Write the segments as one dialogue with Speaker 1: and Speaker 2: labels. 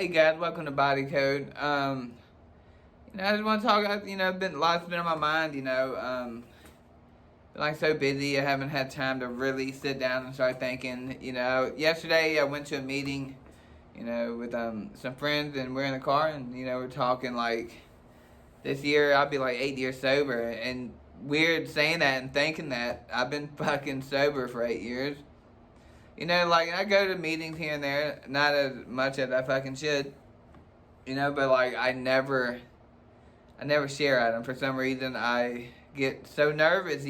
Speaker 1: Hey guys, welcome to Body Code. I just want to talk. Lots been on my mind. Been like so busy, I haven't had time to really sit down and start thinking. Yesterday I went to a meeting, with some friends, and we're in the car, and we're talking like this year I'll be like 8 years sober, and weird saying that and thinking that I've been fucking sober for 8 years. I go to meetings here and there, not as much as I fucking should, but like I never share at them. For some reason, I get so nervous,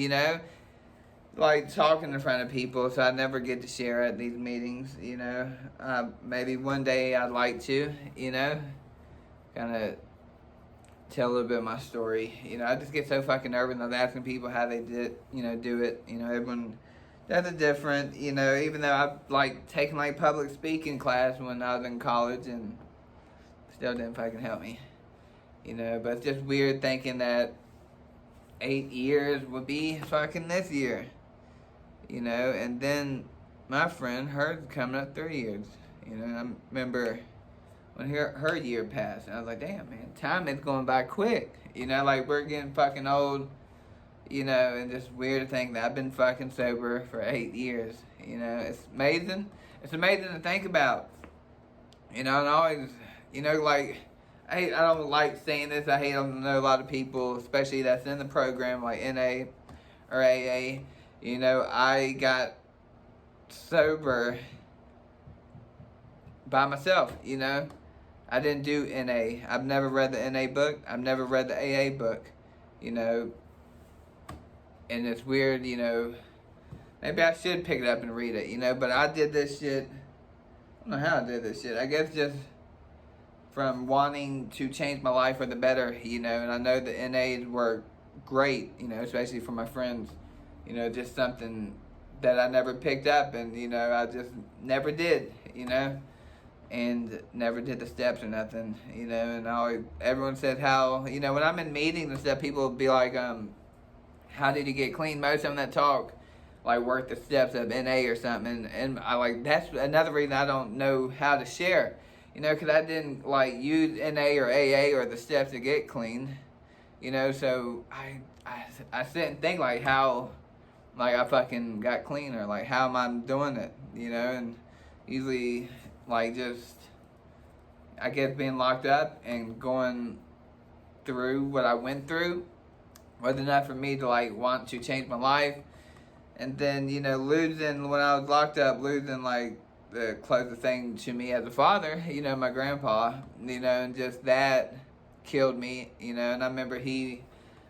Speaker 1: like talking in front of people, so I never get to share at these meetings, Maybe one day I'd like to, kind of tell a little bit of my story. I just get so fucking nervous. I was asking people how they did, do it. Everyone does it different, even though I've like taken like public speaking class when I was in college, and still didn't fucking help me. But it's just weird thinking that 8 years would be fucking this year. And then my friend, hers coming up 3 years. I remember when her year passed, and I was like, damn, man, time is going by quick. Like we're getting fucking old, and just weird to think that I've been fucking sober for 8 years. It's amazing. It's amazing to think about. And always, like, I don't like saying this. I know a lot of people, especially that's in the program, like NA or AA. I got sober by myself, I didn't do NA. I've never read the NA book. I've never read the AA book, And it's weird, maybe I should pick it up and read it, but I did this shit. I don't know how I did this shit. I guess just from wanting to change my life for the better, and I know the NAs were great, especially for my friends, just something that I never picked up, and, I just never did, and never did the steps or nothing, and everyone said how, when I'm in meetings and stuff, people will be like, how did you get clean? Most of them that talk like work the steps of NA or something, and I like, that's another reason I don't know how to share, because I didn't like use NA or AA or the steps to get clean, so I sit and think like how like I fucking got clean, or like how am I doing it, and usually like just I guess being locked up and going through what I went through was enough for me to like want to change my life. And then, losing, when I was locked up, losing like the closest thing to me as a father, my grandpa, and just that killed me, and I remember he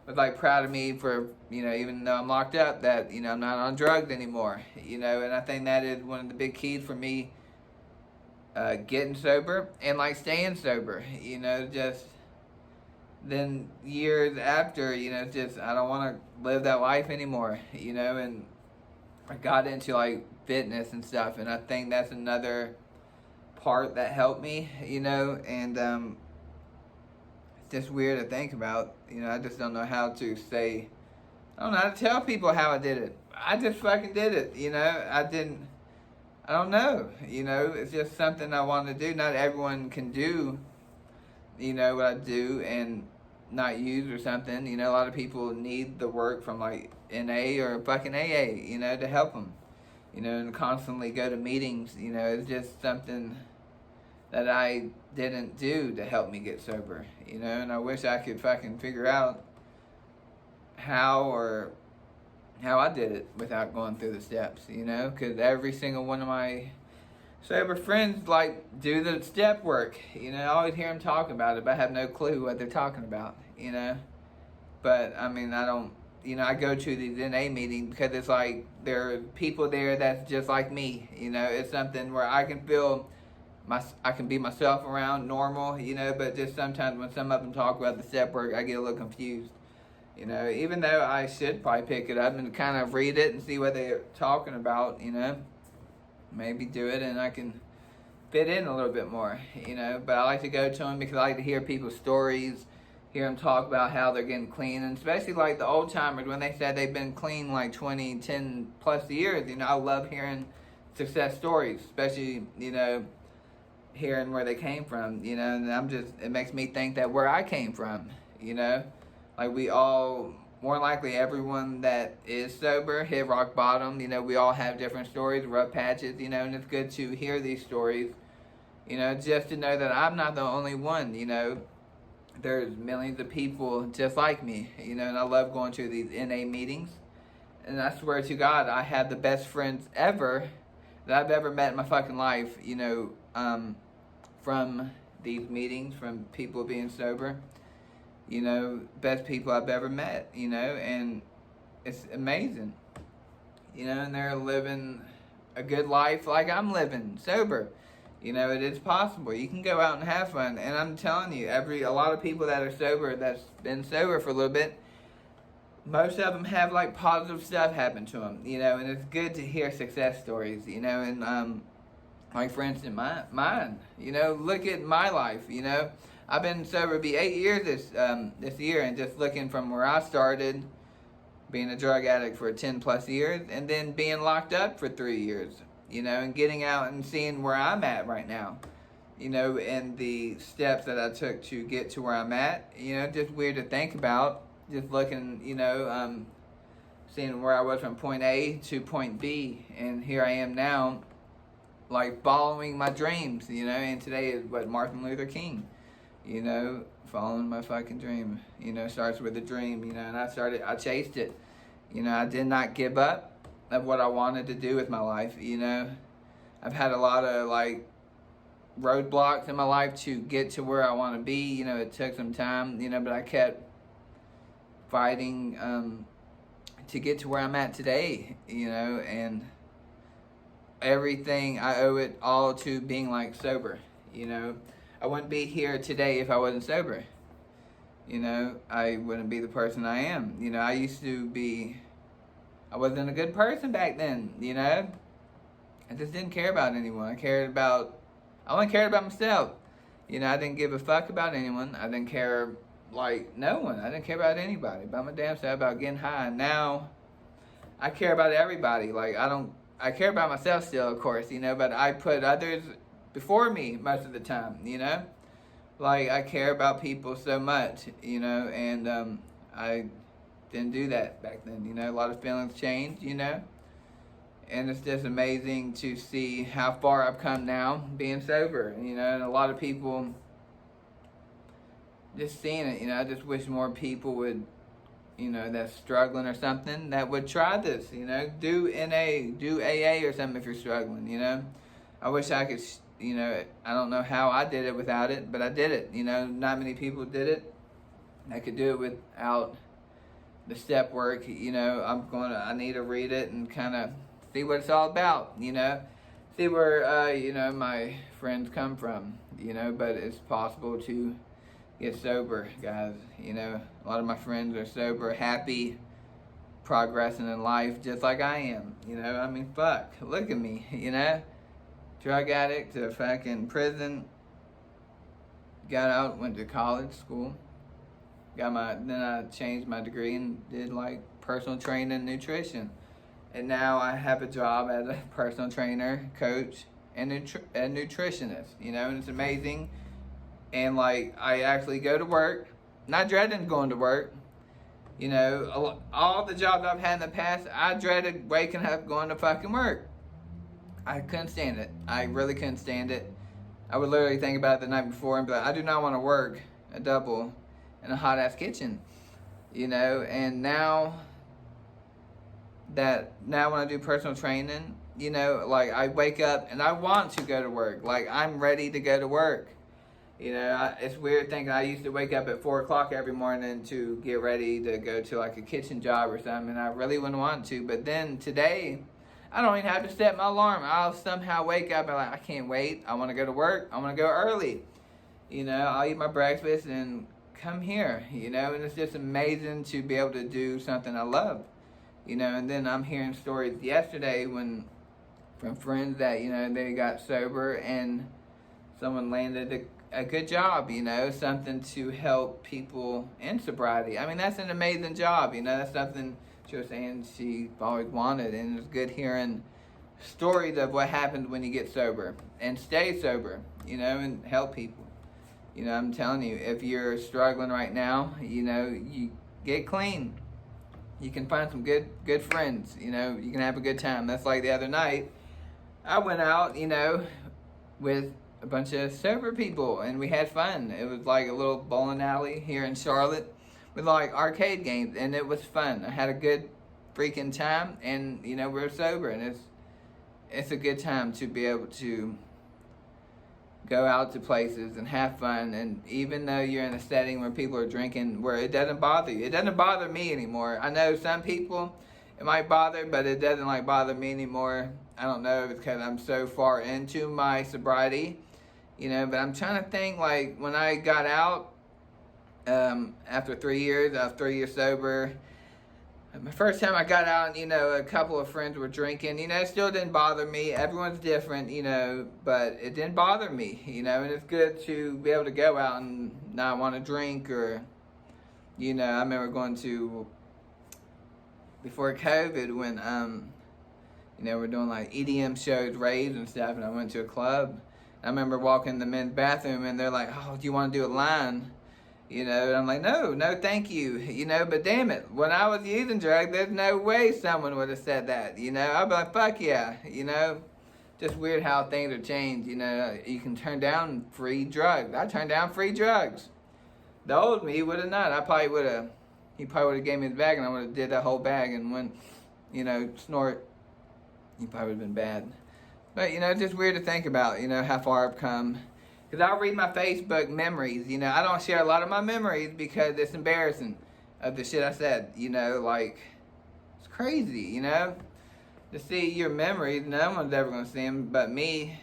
Speaker 1: was like proud of me for, even though I'm locked up, that, I'm not on drugs anymore, and I think that is one of the big keys for me getting sober and like staying sober, just then years after, just I don't want to live that life anymore, and I got into like fitness and stuff, and I think that's another part that helped me, and it's just weird to think about, I just don't know how to say, I don't know how to tell people how I did it. I just fucking did it, I don't know, it's just something I want to do. Not everyone can do, what I do and not use or something, a lot of people need the work from like NA or fucking AA, to help them, and constantly go to meetings, it's just something that I didn't do to help me get sober, and I wish I could fucking figure out how I did it without going through the steps, because every single one of my sober friends like do the step work, I always hear them talk about it, but I have no clue what they're talking about, but I mean, I don't, I go to these NA meetings because it's like there are people there that's just like me, it's something where I can feel I can be myself around normal, but just sometimes when some of them talk about the step work, I get a little confused, even though I should probably pick it up and kind of read it and see what they're talking about, maybe do it and I can fit in a little bit more, but I like to go to them because I like to hear people's stories, hear them talk about how they're getting clean, and especially like the old timers when they said they've been clean like 20, 10 plus years, I love hearing success stories, especially, hearing where they came from, you know, and it makes me think that where I came from, you know, like we all, more likely everyone that is sober hit rock bottom, you know, we all have different stories, rough patches, you know, and it's good to hear these stories, you know, just to know that I'm not the only one, you know, there's millions of people just like me, you know, and I love going to these NA meetings, and I swear to God, I have the best friends ever that I've ever met in my fucking life, you know, from these meetings, from people being sober, you know, best people I've ever met, you know, and it's amazing, you know, and they're living a good life like I'm living, sober. You know, it is possible. You can go out and have fun, and I'm telling you, a lot of people that are sober, that's been sober for a little bit, most of them have like positive stuff happen to them, you know, and it's good to hear success stories, you know, and like for instance, mine, you know, look at my life, you know, I've been sober, it'll be 8 years this year, and just looking from where I started, being a drug addict for 10 plus years, and then being locked up for 3 years, you know, and getting out and seeing where I'm at right now, you know, and the steps that I took to get to where I'm at, you know, just weird to think about, just looking, you know, seeing where I was from point A to point B, and here I am now, like, following my dreams, you know, and today is, Martin Luther King, you know, following my fucking dream, you know, starts with a dream, you know, and I chased it, you know, I did not give up of what I wanted to do with my life, you know, I've had a lot of, like, roadblocks in my life to get to where I want to be, you know, it took some time, you know, but I kept fighting, to get to where I'm at today, you know, and everything, I owe it all to being, like, sober, you know, I wouldn't be here today if I wasn't sober, you know, I wouldn't be the person I am, you know, I wasn't a good person back then, you know, I just didn't care about anyone, I only cared about myself, you know, I didn't give a fuck about anyone, I didn't care, like, no one, I didn't care about anybody, about my damn self, about getting high, and now, I care about everybody, like, I care about myself still, of course, you know, but I put others before me most of the time, you know, like, I care about people so much, you know, and, I didn't do that back then, you know, a lot of feelings change, you know, and it's just amazing to see how far I've come now, being sober, you know, and a lot of people just seeing it, you know, I just wish more people would, you know, that's struggling or something, that would try this, you know, do AA or something if you're struggling, you know, I wish I could, you know, I don't know how I did it without it, but I did it, you know, not many people did it, I could do it without the step work, you know, I need to read it and kind of see what it's all about, you know, see where, you know, my friends come from, you know, but it's possible to get sober, guys, you know, a lot of my friends are sober, happy, progressing in life just like I am, you know, I mean, fuck, look at me, you know, drug addict to fucking prison, got out, went to college, school, then I changed my degree and did like personal training and nutrition. And now I have a job as a personal trainer, coach, and a nutritionist, you know, and it's amazing. And like, I actually go to work, not dreading going to work, you know, all the jobs I've had in the past, I dreaded waking up, going to fucking work. I couldn't stand it. I really couldn't stand it. I would literally think about it the night before and be like, I do not want to work a double in a hot ass kitchen, you know, and now when I do personal training, you know, like I wake up and I want to go to work, like I'm ready to go to work, you know, it's weird thinking I used to wake up at 4 o'clock every morning to get ready to go to like a kitchen job or something, and I really wouldn't want to, but then today, I don't even have to set my alarm, I'll somehow wake up and like, I can't wait, I want to go to work, I want to go early, you know, I'll eat my breakfast and come here, you know, and it's just amazing to be able to do something I love, you know, and then I'm hearing stories yesterday from friends that, you know, they got sober and someone landed a good job, you know, something to help people in sobriety. I mean, that's an amazing job, you know, that's something she was saying she always wanted, and it's good hearing stories of what happens when you get sober and stay sober, and help people. I'm telling you, if you're struggling right now, you get clean. You can find some good friends. You can have a good time. That's like the other night. I went out, with a bunch of sober people, and we had fun. It was like a little bowling alley here in Charlotte with like arcade games, and it was fun. I had a good freaking time, and we're sober, and it's a good time to be able to go out to places and have fun. And even though you're in a setting where people are drinking, where it doesn't bother you, it doesn't bother me anymore. I know some people it might bother, but it doesn't like bother me anymore. I don't know if it's because I'm so far into my sobriety, but I'm trying to think, like, when I got out after 3 years, I was 3 years sober. My first time I got out, a couple of friends were drinking, it still didn't bother me. Everyone's different, but it didn't bother me, and it's good to be able to go out and not want to drink. Or, I remember going to, before COVID, when, we're doing like EDM shows, raves and stuff, and I went to a club. I remember walking in the men's bathroom, and they're like, "Oh, do you want to do a line?" And I'm like, no, thank you. But damn it, when I was using drugs, there's no way someone would have said that. I'd be like, fuck yeah. Just weird how things are changed. You can turn down free drugs. I turned down free drugs. The old me would have not. He probably would have gave me his bag, and I would have did that whole bag and went, snort. He probably would have been bad. But, it's just weird to think about, how far I've come. Because I'll read my Facebook memories, I don't share a lot of my memories because it's embarrassing of the shit I said, like, it's crazy, to see your memories. No one's ever going to see them but me,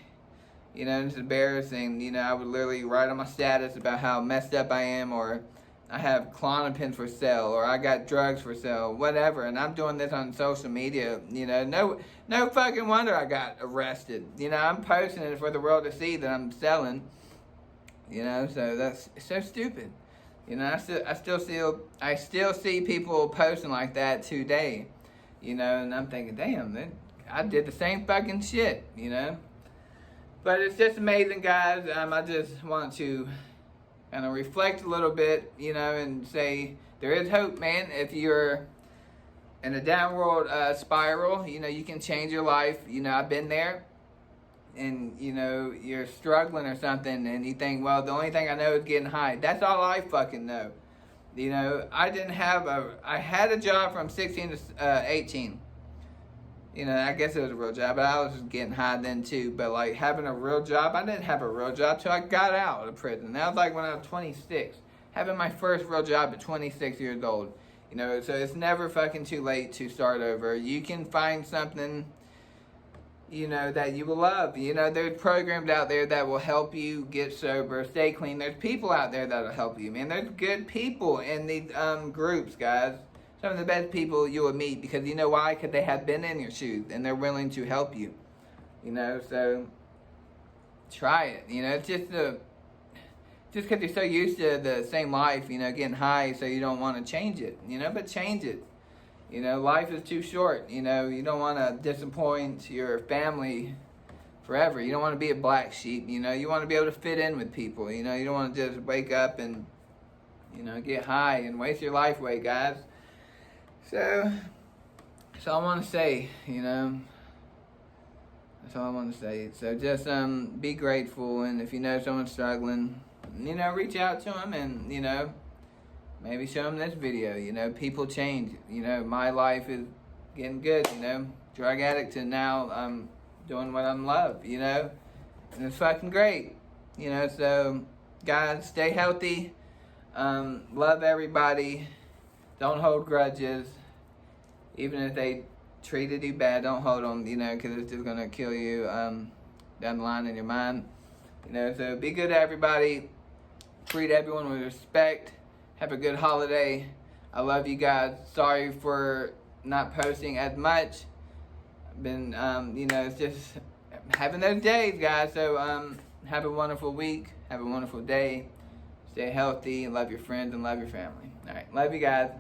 Speaker 1: it's embarrassing. I would literally write on my status about how messed up I am, or I have Klonopin for sale, or I got drugs for sale, whatever, and I'm doing this on social media, no fucking wonder I got arrested. I'm posting it for the world to see that I'm selling, so that's so stupid. I still see people posting like that today, and I'm thinking, damn, I did the same fucking shit, But it's just amazing, guys. I just want to kind of reflect a little bit, and say there is hope, man. If you're in a downward spiral, you can change your life. I've been there, and you're struggling or something, and you think, well, the only thing I know is getting high. That's all I fucking know. I had a job from 16 to 18. I guess it was a real job, but I was just getting high then too. But like having a real job, I didn't have a real job till I got out of prison. That was like when I was 26. Having my first real job at 26 years old. So it's never fucking too late to start over. You can find something, that you will love. There's programs out there that will help you get sober, stay clean. There's people out there that'll help you, man. There's good people in these groups, guys. Some of the best people you will meet, because you know why? Because they have been in your shoes and they're willing to help you. So try it. It's just because you're so used to the same life, getting high, so you don't want to change it. But change it. Life is too short. You don't want to disappoint your family forever. You don't want to be a black sheep. You want to be able to fit in with people. You don't want to just wake up and get high and waste your life away, guys. So, that's all I want to say, That's all I want to say. So just be grateful, and if you know someone's struggling, reach out to them and, maybe show them this video. People change. My life is getting good, drug addict, to now I'm doing what I'm love, and it's fucking great. So guys, stay healthy, love everybody. Don't hold grudges. Even if they treated you bad, don't hold them, because it's just going to kill you down the line in your mind. So be good to everybody. Treat everyone with respect. Have a good holiday. I love you guys. Sorry for not posting as much. Been, it's just having those days, guys. So have a wonderful week. Have a wonderful day. Stay healthy and love your friends and love your family. All right. Love you guys.